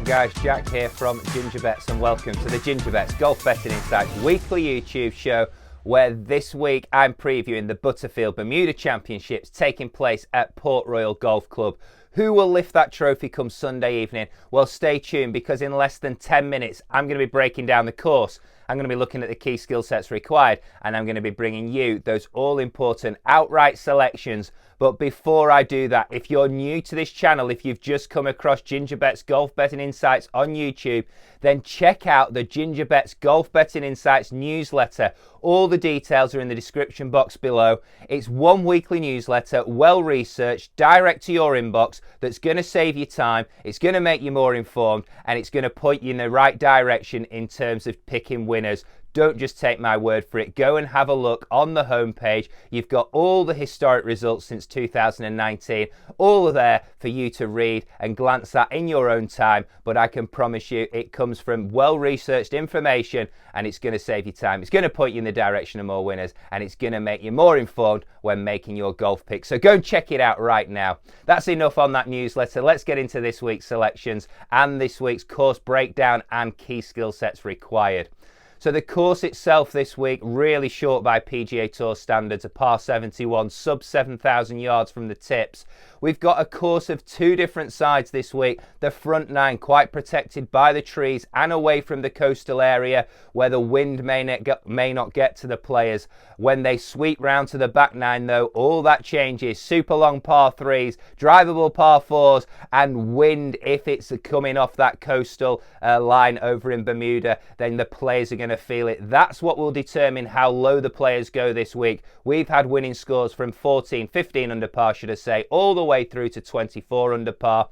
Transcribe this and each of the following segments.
Guys, Jack here from Gingerbets and welcome to the Gingerbets Golf Betting Insights weekly YouTube show where this week I'm previewing the Butterfield Bermuda Championships taking place at Port Royal Golf Club. Who will lift that trophy come Sunday evening? Well, stay tuned because in less than 10 minutes I'm going to be breaking down the course. I'm going to be looking at the key skill sets required and I'm going to be bringing you those all-important outright selections. But before I do that, if you're new to this channel, if you've just come across Gingerbets Golf Betting Insights on YouTube, then check out the Gingerbets Golf Betting Insights newsletter. All the details are in the description box below. It's one weekly newsletter, well-researched, direct to your inbox, that's going to save you time, it's going to make you more informed, and it's going to point you in the right direction in terms of picking winners. Don't just take my word for it. Go and have a look on the homepage. You've got all the historic results since 2019, all are there for you to read and glance at in your own time. But I can promise you it comes from well-researched information and it's going to save you time. It's going to point you in the direction of more winners and it's going to make you more informed when making your golf picks. So go and check it out right now. That's enough on that newsletter. Let's get into this week's selections and this week's course breakdown and key skill sets required. So the course itself this week, really short by PGA Tour standards, a par 71, sub 7,000 yards from the tips. We've got a course of two different sides this week. The front nine quite protected by the trees and away from the coastal area where the wind may not get to the players. When they sweep round to the back nine though, all that changes. Super long par threes, drivable par fours and wind if it's coming off that coastal line over in Bermuda, then the players are going to feel it. That's what will determine how low the players go this week. We've had winning scores from 15 under par should I say, all the way through to 24 under par.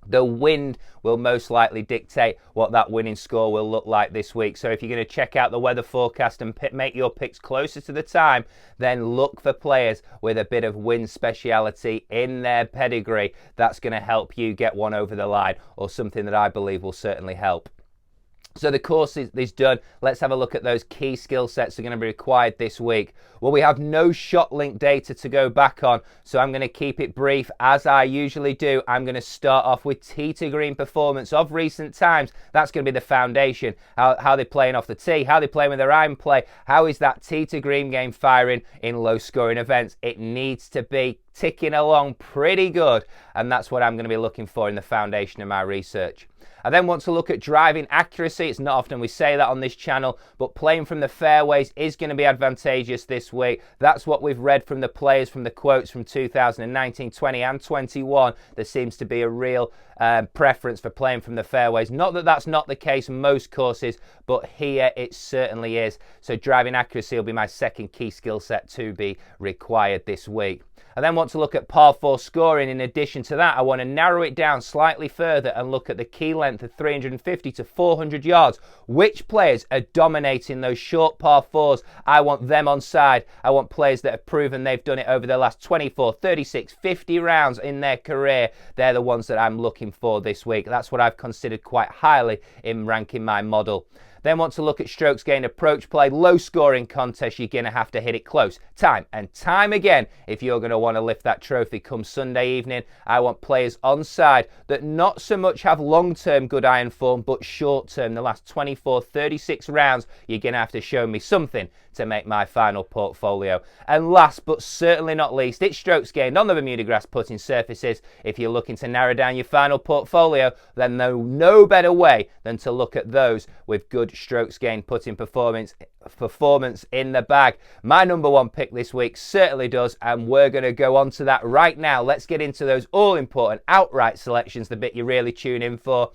The wind will most likely dictate what that winning score will look like this week. So if you're going to check out the weather forecast and make your picks closer to the time, then look for players with a bit of wind speciality in their pedigree. That's going to help you get one over the line, or something that I believe will certainly help. So the course is done. Let's have a look at those key skill sets that are going to be required this week. Well, we have no shot link data to go back on, so I'm going to keep it brief as I usually do. I'm going to start off with tee to green performance of recent times. That's going to be the foundation. How they're playing off the tee, how they're playing with their iron play. How is that tee to green game firing in low scoring events? It needs to be ticking along pretty good, and that's what I'm going to be looking for in the foundation of my research. I then want to look at driving accuracy. It's not often we say that on this channel, but playing from the fairways is going to be advantageous this week. That's what we've read from the players, from the quotes from 2019, 20 and 21. There seems to be a real preference for playing from the fairways. Not that that's not the case in most courses, but here it certainly is. So driving accuracy will be my second key skill set to be required this week. I then want to look at par 4 scoring. In addition to that, I want to narrow it down slightly further and look at the key length of 350 to 400 yards. Which players are dominating those short par 4s? I want them on side. I want players that have proven they've done it over the last 24, 36, 50 rounds in their career. They're the ones that I'm looking for this week. That's what I've considered quite highly in ranking my model. Then want to look at strokes gained approach play. Low scoring contest, you're going to have to hit it close time and time again if you're going to want to lift that trophy come Sunday evening. I want players on side that not so much have long-term good iron form, but short-term, the last 24, 36 rounds, you're going to have to show me something to make my final portfolio. And last but certainly not least, it's strokes gained on the Bermuda grass putting surfaces. If you're looking to narrow down your final portfolio, then no better way than to look at those with good strokes gained putting performance in the bag. My number one pick this week certainly does, and we're going to go on to that right now. Let's get into those all-important outright selections, the bit you really tune in for.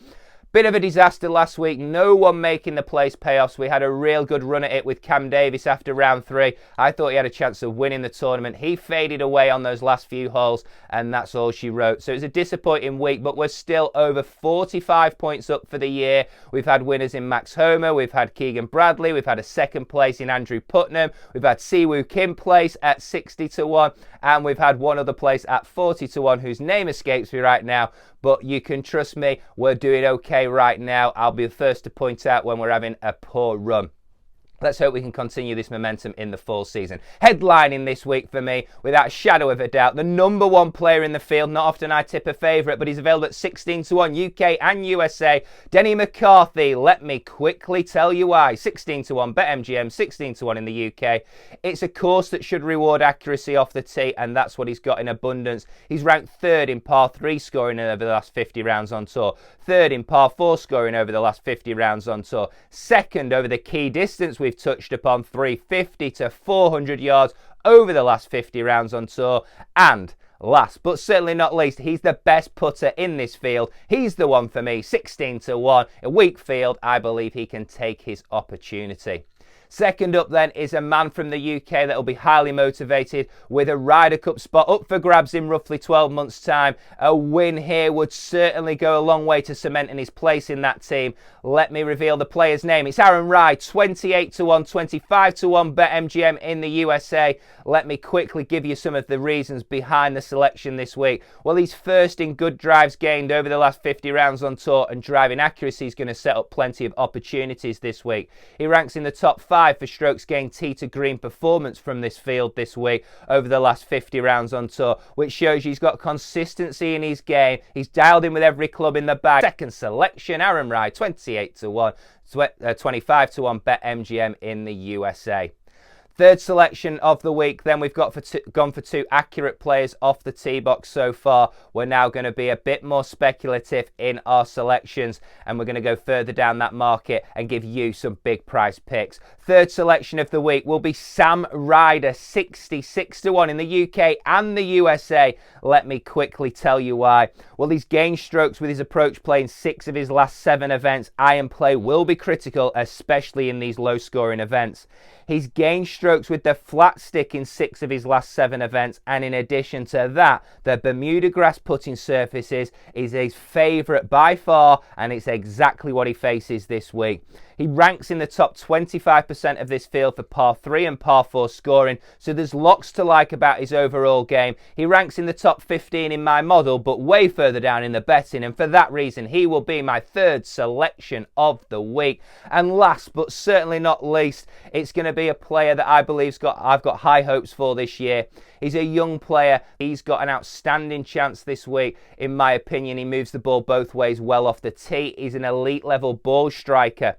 Bit of a disaster last week, no one making the place payoffs. We had a real good run at it with Cam Davis after round 3. I thought he had a chance of winning the tournament. He faded away on those last few holes, and that's all she wrote. So it was a disappointing week, but we're still over 45 points up for the year. We've had winners in Max Homa, we've had Keegan Bradley, we've had a second place in Andrew Putnam, we've had Siwoo Kim place at 60 to 1, and we've had one other place at 40 to 1, whose name escapes me right now. But you can trust me, we're doing okay right now. I'll be the first to point out when we're having a poor run. Let's hope we can continue this momentum in the fall season. Headlining this week for me, without a shadow of a doubt, the number one player in the field. Not often I tip a favourite, but he's available at 16-1 UK and USA. Denny McCarthy. Let me quickly tell you why. 16-1 BetMGM, 16-1 in the UK. It's a course that should reward accuracy off the tee, and that's what he's got in abundance. He's ranked third in par 3 scoring over the last 50 rounds on tour. Third in par 4 scoring over the last 50 rounds on tour. Second over the key distance we've touched upon, 350 to 400 yards over the last 50 rounds on tour. And last but certainly not least, he's the best putter in this field. He's the one for me, 16-1. A weak field, I believe he can take his opportunity. Second up then is a man from the UK that will be highly motivated with a Ryder Cup spot up for grabs in roughly 12 months' time. A win here would certainly go a long way to cementing his place in that team. Let me reveal the player's name. It's Wright, 28-1, 25-1 BetMGM in the USA. Let me quickly give you some of the reasons behind the selection this week. Well, he's first in good drives gained over the last 50 rounds on tour, and driving accuracy is going to set up plenty of opportunities this week. He ranks in the top 5 for strokes gained tee to green performance from this field this week over the last 50 rounds on tour, which shows he's got consistency in his game. He's dialed in with every club in the bag. Second selection, Wright, 28-1, 25-1 BetMGM in the USA. Third selection of the week, then we've gone for two accurate players off the tee box so far. We're now going to be a bit more speculative in our selections, and we're going to go further down that market and give you some big price picks. Third selection of the week will be Sam Ryder, 66-1 in the UK and the USA. Let me quickly tell you why. Well, he's gained strokes with his approach play in 6 of his last 7 events. Iron play will be critical, especially in these low-scoring events. He's gained strokes with the flat stick in 6 of his last 7 events, and in addition to that, the Bermuda grass putting surfaces is his favourite by far, and it's exactly what he faces this week. He ranks in the top 25% of this field for par 3 and par 4 scoring, so there's lots to like about his overall game. He ranks in the top 15 in my model, but way further down in the betting, and for that reason, he will be my third selection of the week. And last but certainly not least, it's going to be a player that I believe I've got high hopes for this year. He's a young player. He's got an outstanding chance this week. In my opinion, he moves the ball both ways well off the tee. He's an elite level ball striker.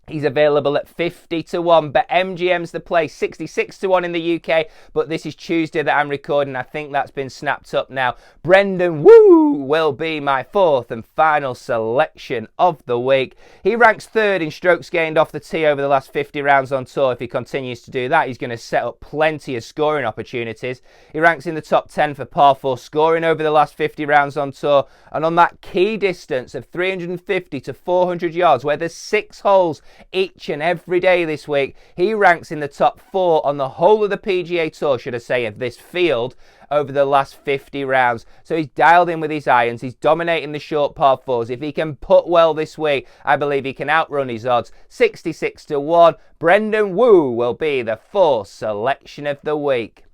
He's available at 50-1, but MGM's the play, 66-1 in the UK, but this is Tuesday that I'm recording. I think that's been snapped up now. Brendan Wu will be my fourth and final selection of the week. He ranks third in strokes gained off the tee over the last 50 rounds on tour. If he continues to do that, he's going to set up plenty of scoring opportunities. He ranks in the top 10 for par 4 scoring over the last 50 rounds on tour, and on that key distance of 350 to 400 yards, where there's 6 holes each and every day this week, he ranks in the top 4 on the whole of the PGA Tour, should I say, of this field over the last 50 rounds. So he's dialed in with his irons. He's dominating the short par 4s. If he can putt well this week, I believe he can outrun his odds. 66-1, Brendan Wu will be the 4th selection of the week.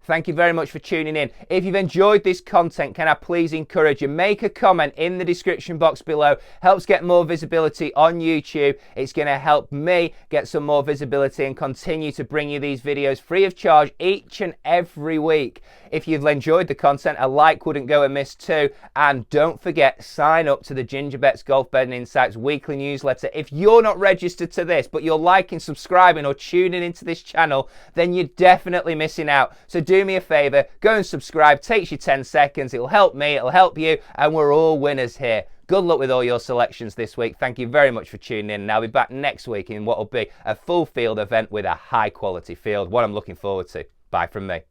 Thank you very much for tuning in. If you've enjoyed this content, can I please encourage you, make a comment in the description box below. Helps get more visibility on YouTube. It's going to help me get some more visibility and continue to bring you these videos free of charge each and every week. If you've enjoyed the content, a like wouldn't go amiss too. And don't forget, sign up to the Gingerbets Golf Betting Insights weekly newsletter. If you're not registered to this, but you're liking, subscribing or tuning into this channel, then you're definitely missing out. So do me a favor, go and subscribe. Takes you 10 seconds. It'll help me, it'll help you, and we're all winners here. Good luck with all your selections this week. Thank you very much for tuning in, and I'll be back next week in what will be a full field event with a high quality field. What I'm looking forward to. Bye from me.